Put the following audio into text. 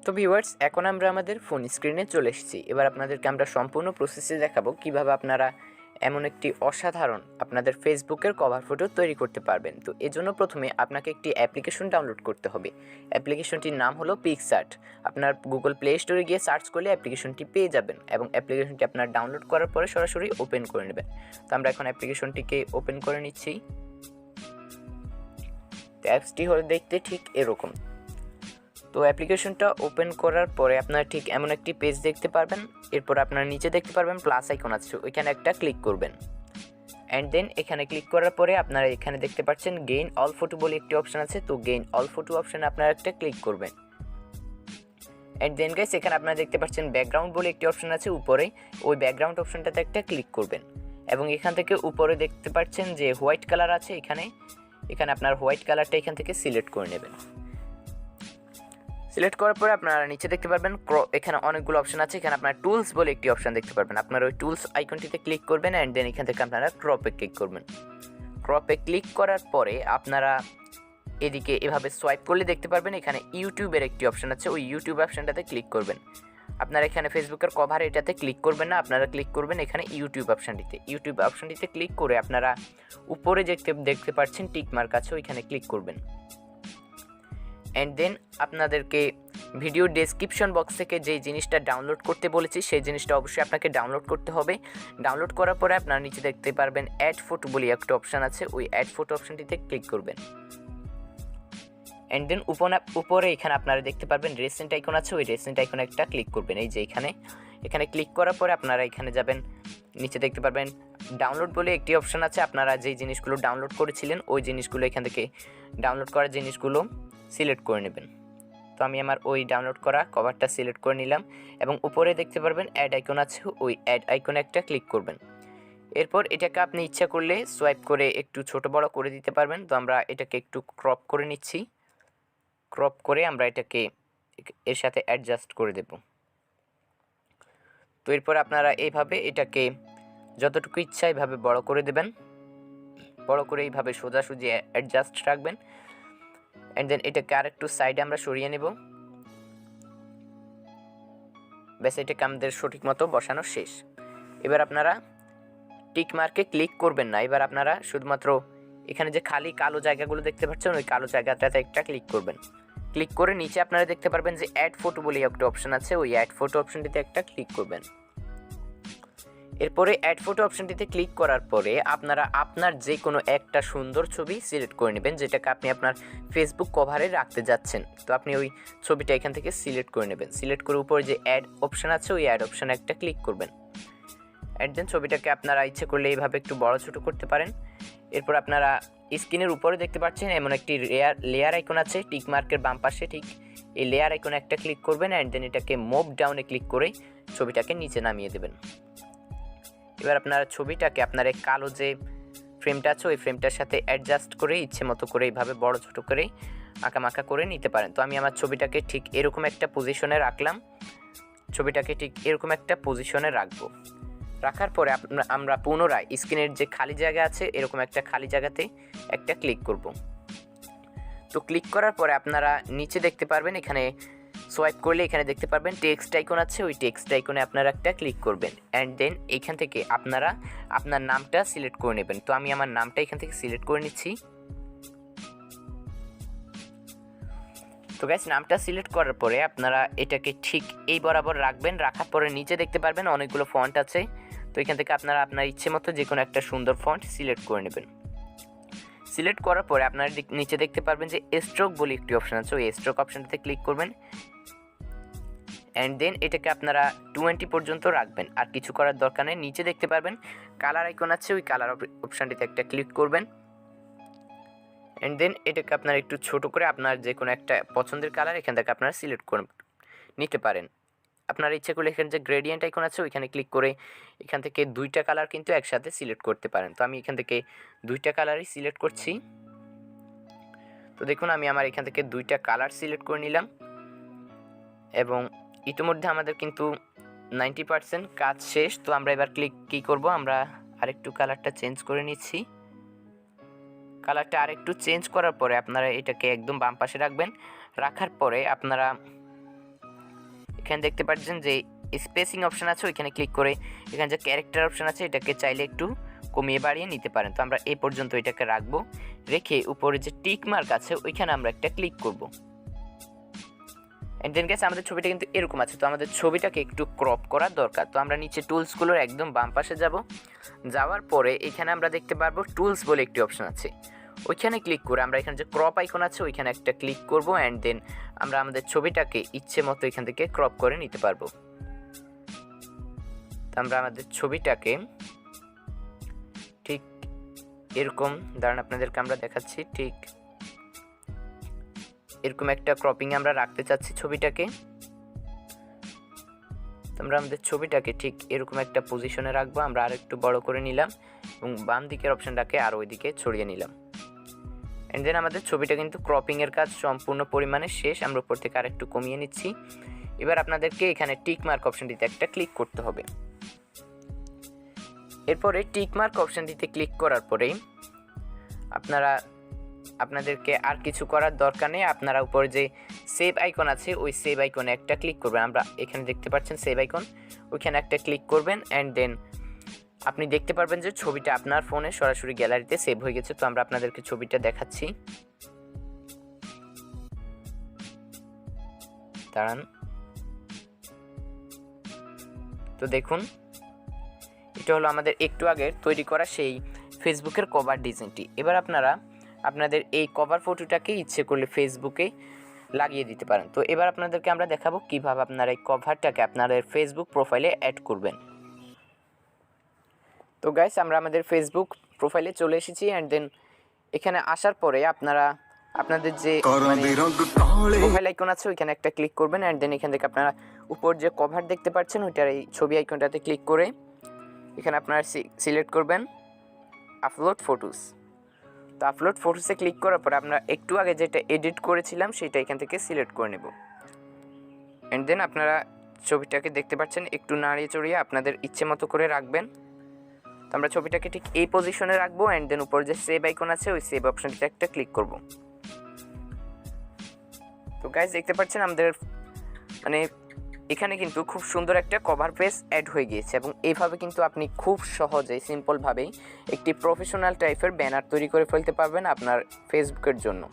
তো ভিউয়ার্স, এখন আমরা আমাদের ফোন স্ক্রিনে চলে এসেছি। এবার আপনাদেরকে আমরা সম্পূর্ণ প্রসেসে দেখাবো কিভাবে আপনারা এমন একটি অসাধারণ আপনাদের ফেসবুকের কভার ফটো তৈরি করতে পারবেন। তো এজন্য প্রথমে আপনাকে একটি অ্যাপ্লিকেশন ডাউনলোড করতে হবে। অ্যাপ্লিকেশনটির নাম হলো পিক্সআর্ট। আপনার গুগল প্লে স্টোরে গিয়ে সার্চ করলে অ্যাপ্লিকেশনটি পেয়ে যাবেন এবং অ্যাপ্লিকেশনটি আপনার ডাউনলোড করার পরে সরাসরি ওপেন করে নেবেন। তো আমরা এখন অ্যাপ্লিকেশনটিকে ওপেন করে নিচ্ছি। তো অ্যাপসটি হলো দেখতে ঠিক এরকম। তো অ্যাপ্লিকেশনটা ওপেন করার পরে আপনারা ঠিক এমন একটি পেজ দেখতে পারবেন। এরপর আপনারা নিচে দেখতে পারবেন প্লাস আইকন আছে, ওইখানে একটা ক্লিক করবেন। অ্যান্ড দেন এখানে ক্লিক করার পরে আপনারা এখানে দেখতে পাচ্ছেন গেইন অল ফটো বলে একটি অপশান আছে। তো গেইন অল ফটো অপশানে আপনারা একটা ক্লিক করবেন। অ্যান্ড দেন গাইস এখানে আপনারা দেখতে পাচ্ছেন ব্যাকগ্রাউন্ড বলে একটি অপশান আছে উপরে, ওই ব্যাকগ্রাউন্ড অপশানটাতে একটা ক্লিক করবেন। এবং এখান থেকে উপরে দেখতে পাচ্ছেন যে হোয়াইট কালার আছে, এখানে আপনার হোয়াইট কালারটা এখান থেকে সিলেক্ট করে নেবেন। সিলেক্ট করার পরে আপনারা নিচে দেখতে পারবেন এখানে অনেকগুলো অপশন আছে। এখানে আপনারা টুলস বলে একটি অপশন দেখতে পারবেন, আপনারা ওই টুলস আইকনটিতে ক্লিক করবেন। অ্যান্ড দেন এখান থেকে আপনারা ক্রপে ক্লিক করবেন। ক্রপে ক্লিক করার পরে আপনারা এদিকে এভাবে সোয়াইপ করলে দেখতে পারবেন এখানে ইউটিউবের একটি অপশন আছে, ওই ইউটিউব অপশনটাতে ক্লিক করবেন। আপনারা এখানে ফেসবুকের কভার এটাতে ক্লিক করবেন না, আপনারা ক্লিক করবেন এখানে ইউটিউব অপশনটিতে। ইউটিউব অপশনটিতে ক্লিক করে আপনারা উপরে দেখতে পাচ্ছেন টিক মার্ক আছে, ওইখানে ক্লিক করবেন। অ্যান্ড দেন আপনাদেরকে ভিডিও ডেসক্রিপশন বক্স থেকে যেই জিনিসটা ডাউনলোড করতে বলেছি সেই জিনিসটা অবশ্যই আপনাকে ডাউনলোড করতে হবে। ডাউনলোড করার পরে আপনারা নিচে দেখতে পারবেন অ্যাড ফটো বলে একটা অপশান আছে, ওই অ্যাড ফটো অপশানটিতে ক্লিক করবেন। অ্যান্ড দেন উপরে এখানে আপনারা দেখতে পারবেন রেসেন্ট আইকন আছে, ওই রেসেন্ট আইকনে একটা ক্লিক করবেন। এই যে এখানে ক্লিক করার পরে আপনারা এখানে যাবেন, নিচে দেখতে পারবেন ডাউনলোড বলে একটি অপশান আছে। আপনারা যেই জিনিসগুলো ডাউনলোড করেছিলেন ওই জিনিসগুলো এখান থেকে ডাউনলোড করা জিনিসগুলো সিলেক্ট করে নেবেন। তো আমি আমার ওই ডাউনলোড করা কভারটা সিলেক্ট করে নিলাম এবং উপরে দেখতে পারবেন অ্যাড আইকন আছে, ওই অ্যাড আইকনে একটা ক্লিক করবেন। এরপর এটাকে আপনি ইচ্ছা করলে সোয়াইপ করে একটু ছোট বড় করে দিতে পারবেন। তো আমরা এটাকে একটু ক্রপ করে নিচ্ছি। ক্রপ করে আমরা এটাকে এর সাথে অ্যাডজাস্ট করে দেব। তো এরপর আপনারা এইভাবে এটাকে যতটুকু ইচ্ছা এইভাবে বড় করে দেবেন, বড় করে এইভাবে সোজাসুজি অ্যাডজাস্ট রাখবেন। অ্যান্ড দেন এটাকে আর একটু সাইডে আমরা সরিয়ে নেব। ব্যাস, এটাকে আমাদের সঠিক মতো বসানো শেষ। এবার আপনারা টিক মার্কে ক্লিক করবেন না, এবার আপনারা শুধুমাত্র এখানে যে খালি কালো জায়গাগুলো দেখতে পাচ্ছেন ওই কালো জায়গাটাতে একটা ক্লিক করবেন। ক্লিক করে নিচে আপনারা দেখতে পারবেন যে অ্যাড ফটো বলে একটা অপশান আছে, ওই অ্যাড ফটো অপশানটিতে একটা ক্লিক করবেন। এরপরে অ্যাড ফটো অপশানটিতে ক্লিক করার পরে আপনারা আপনার যে কোনো একটা সুন্দর ছবি সিলেক্ট করে নেবেন, যেটাকে আপনি আপনার ফেসবুক কভারে রাখতে যাচ্ছেন। তো আপনি ওই ছবিটা এখান থেকে সিলেক্ট করে নেবেন। সিলেক্ট করে উপরে যে অ্যাড অপশান আছে ওই অ্যাড অপশানে একটা ক্লিক করবেন। অ্যান্ড দেন ছবিটাকে আপনারা ইচ্ছে করলে এইভাবে একটু বড় ছোটো করতে পারেন। এরপর আপনারা স্ক্রিনের উপরে দেখতে পাচ্ছেন এমন একটি লেয়ার আইকন আছে টিক মার্কের বাম পাশে, ঠিক এই লেয়ার আইকনে একটা ক্লিক করবেন। অ্যান্ড দেন এটাকে মুভ ডাউনে ক্লিক করে ছবিটাকে নিচে নামিয়ে দেবেন। এবার আপনারা ছবিটাকে আপনার এই কালো যে ফ্রেমটা আছে ওই ফ্রেমটার সাথে অ্যাডজাস্ট করে ইচ্ছে মতো করে এইভাবে বড় ছোটো করে আঁকামাকা করে নিতে পারেন। তো আমি আমার ছবিটাকে ঠিক এরকম একটা পজিশনে রাখলাম, ছবিটাকে ঠিক এরকম একটা পজিশনে রাখবো। রাখার পরে আমরা পুনরায় স্ক্রিনের যে খালি জায়গা আছে এরকম একটা খালি জায়গাতে একটা ক্লিক করব। তো ক্লিক করার পরে আপনারা নিচে দেখতে পারবেন এখানে সোয়াইপ করলে এখানে দেখতে পারবেন টেক্সট আইকন আছে, ওই টেক্সট আইকনে আপনারা একটা ক্লিক করবেন। অ্যান্ড দেন এখান থেকে আপনারা আপনার নামটা সিলেক্ট করে নেবেন। তো আমি আমার নামটা এখান থেকে সিলেক্ট করে নিচ্ছি। তো গাইস, নামটা সিলেক্ট করার পরে আপনারা এটাকে ঠিক এই বরাবর রাখবেন। রাখার পরে নিচে দেখতে পারবেন অনেকগুলো ফন্ট আছে। তো এখান থেকে আপনারা আপনার ইচ্ছে মতো যে কোনো একটা সুন্দর ফন্ট সিলেক্ট করে নেবেন। সিলেক্ট করার পরে আপনারা নিচে দেখতে পারবেন যে স্ট্রোক বলে একটি অপশান আছে, ওই স্ট্রোক অপশানটাতে ক্লিক করবেন। অ্যান্ড দেন এটাকে আপনারা 20 পর্যন্ত রাখবেন, আর কিছু করার দরকার নেই। নিচে দেখতে পারবেন কালার আইকন আছে, ওই কালার অপশানটিতে একটা ক্লিক করবেন। অ্যান্ড দেন এটাকে আপনারা একটু ছোট করে আপনার যে কোনো একটা পছন্দের কালার এখান থেকে আপনারা সিলেক্ট করে নিতে পারেন। আপনারা ইচ্ছে করলে এখানে যে গ্রেডিয়েন্ট আইকন আছে ওইখানে ক্লিক করে এখান থেকে দুইটা কালার কিন্তু একসাথে সিলেক্ট করতে পারেন। তো আমি এখান থেকে দুইটা কালারই সিলেক্ট করছি। তো দেখুন আমি আমার এখান থেকে দুইটা কালার সিলেক্ট করে নিলাম এবং ইতিমধ্যে আমাদের কিন্তু 90% কাজ শেষ। তো আমরা এবার কী করব, আমরা আরেকটু কালারটা চেঞ্জ করে নিচ্ছি। কালারটা আরেকটু চেঞ্জ করার পরে আপনারা এটাকে একদম বাম পাশে রাখবেন। রাখার পরে আপনারা এখানে দেখতে পাচ্ছেন যে স্পেসিং অপশন আছে, ওইখানে ক্লিক করে এখানে যে ক্যারেক্টার অপশন আছে এটাকে চাইলে একটু কমিয়ে বাড়িয়ে নিতে পারেন। তো আমরা এই পর্যন্ত এটাকে রাখবো, রেখে উপরে যে টিক মার্ক আছে ওইখানে আমরা একটা ক্লিক করব। এন্ড দেন গাইস আমাদের ছবিটা কিন্তু এরকম আছে। তো আমাদের ছবিটাকে একটু ক্রপ করার দরকার। তো আমরা নিচে টুলসগুলোর একদম বাম পাশে যাব, যাওয়ার পরে এখানে আমরা দেখতে পারবো টুলস বলে একটি অপশন আছে, ওইখানে ক্লিক করে আমরা এখানে যে ক্রপ আইকন আছে ওইখানে একটা ক্লিক করব। অ্যান্ড দেন আমরা আমাদের ছবিটাকে ইচ্ছে মতো এখান থেকে ক্রপ করে নিতে পারবো। তো আমরা আমাদের ছবিটাকে ঠিক এরকম, দাঁড়ান আপনাদেরকে আমরা দেখাচ্ছি, ঠিক এরকম একটা ক্রপিং আমরা রাখতে চাচ্ছি ছবিটাকে। তো আমরা আমাদের ছবিটাকে ঠিক এরকম একটা পজিশনে রাখবো। আমরা আর একটু বড় করে নিলাম এবং বাম দিকের অপশনটাকে আর ওইদিকে ছড়িয়ে নিলাম। এন্ড দেন আমাদের ছবিটা কিন্তু ক্রপিংয়ের কাজ সম্পূর্ণ পরিমাণে শেষ। আমরা উপর থেকে আর একটু কমিয়ে নিচ্ছি। এবার আপনাদেরকে এখানে টিক মার্ক অপশনটিতে একটা ক্লিক করতে হবে। এরপরে টিক মার্ক অপশনটিতে ক্লিক করার পরেই আপনাদেরকে আর কিছু করার দরকার নেই। আপনারা উপরে যে সেভ আইকন আছে ওই সেভ আইকনে একটা ক্লিক করবেন। আমরা এখানে দেখতে পাচ্ছেন সেভ আইকন, ওইখানে একটা ক্লিক করবেন। অ্যান্ড দেন আপনি দেখতে পারবেন যে ছবিটা আপনার ফোনে সরাসরি গ্যালারিতে সেভ হয়ে গেছে। তো আমরা আপনাদেরকে ছবিটা দেখাচ্ছি, দাঁড়ান। তো দেখুন, এটা হলো আমাদের একটু আগের তৈরি করা সেই ফেসবুকের কভার ডিজাইনটি। এবার আপনারা আপনাদের এই কভার ফটোটাকে ইচ্ছে করলে ফেসবুকে লাগিয়ে দিতে পারেন। তো এবার আপনাদেরকে আমরা দেখাবো কিভাবে আপনারা এই কভারটাকে আপনাদের ফেসবুক প্রোফাইলে অ্যাড করবেন। তো গাইস আমরা আমাদের ফেসবুক প্রোফাইলে চলে এসেছি। অ্যান্ড দেন এখানে আসার পরে আপনারা আপনাদের যে প্রোফাইল আইকন আছে ওইখানে একটা ক্লিক করবেন। অ্যান্ড দেন এখান থেকে আপনারা উপর যে কভার দেখতে পাচ্ছেন ওইটার এই ছবি আইকনটাতে ক্লিক করে এখানে আপনারা সিলেক্ট করবেন আপলোড ফটোস। তো আপলোড ফটোসে ক্লিক করার পরে আমরা একটু আগে যেটা এডিট করেছিলাম সেটা এখান থেকে সিলেক্ট করে নেব। অ্যান্ড দেন আপনারা ছবিটাকে দেখতে পাচ্ছেন একটু নাড়িয়ে চড়িয়ে আপনাদের ইচ্ছে মতো করে রাখবেন। তো আমরা ছবিটাকে ঠিক এই পজিশনে রাখবো। অ্যান্ড দেন উপর যে সেভ আইকন আছে ওই সেভ অপশনটিতে একটা ক্লিক করব। তো গাইস দেখতে পাচ্ছেন আমাদের এখানে কিন্তু খুব সুন্দর একটা কভার পেজ অ্যাড হয়ে গিয়েছে। এবং এইভাবে কিন্তু আপনি খুব সহজেই সিম্পলভাবেই একটি প্রফেশনাল টাইপের ব্যানার তৈরি করে ফেলতে পারবেন আপনার ফেসবুকের জন্য।